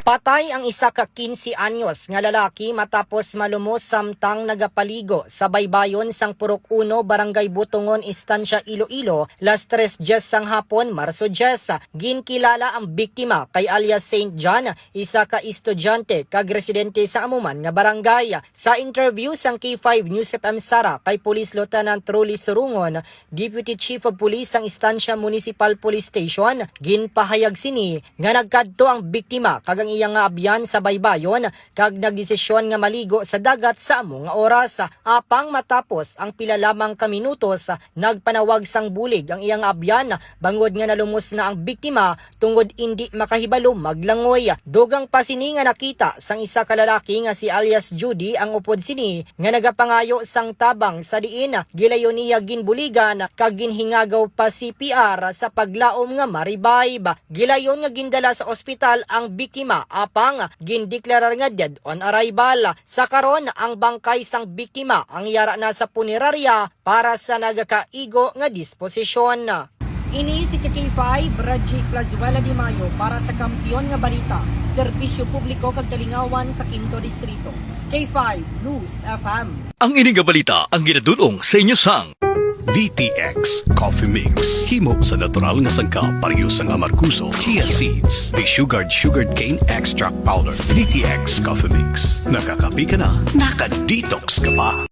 Patay ang isa ka 15 anyos nga lalaki matapos malumos samtang nagapaligo sa baybayon sang Purok 1, Barangay Butungon, Istansya, Iloilo, las 3:10 sang hapon, Marso 10. Ginkilala ang biktima kay alias Saint John, isa ka estudyante kag residente sa amuman nga barangay. Sa interview sang K5 News FM Sara kay Police Lieutenant Rolly Surungon, Deputy Chief of Police sang Istansya Municipal Police Station, ginpahayag sini nga nagkadto ang biktima kag ang iyang nga abyan sa baybayon kag nagdesisyon nga maligo sa dagat sa among nga oras. Apang matapos ang pila lamang ka minutos, nagpanawag sang bulig ang iyang abyan bangod nga nalumos na ang biktima tungod indi makahibalo maglangoy. Dugang pa sini nga nakita sang isa ka lalaki nga si alias Judy ang upod sini nga nagapangayo sang tabang sa diin gilayon niya ginbuligan kag ginhingagaw pa CPR sa paglaom nga maribayb. Gilayon nga gindala sa ospital ang biktima apang gindeklarar nga dead on arrival. Sa karon ang bangkay sang biktima ang yara na sa punerarya para sa nagakaigo nga disposisyon. Ini si K5 Raji Plazuela Di Mayo para sa Kampiyon nga Balita, serbisyo publiko kag kalingawan sa Quinto Distrito. K5 News FM. Ang ini nga balita ang ginadulong sa inyo sang DTX Coffee Mix. Himo sa natural nga sangka pareho sang amarkuso, chia seeds, sugared cane extract powder. DTX Coffee Mix. Nakakapi ka na, naka-detox ka pa.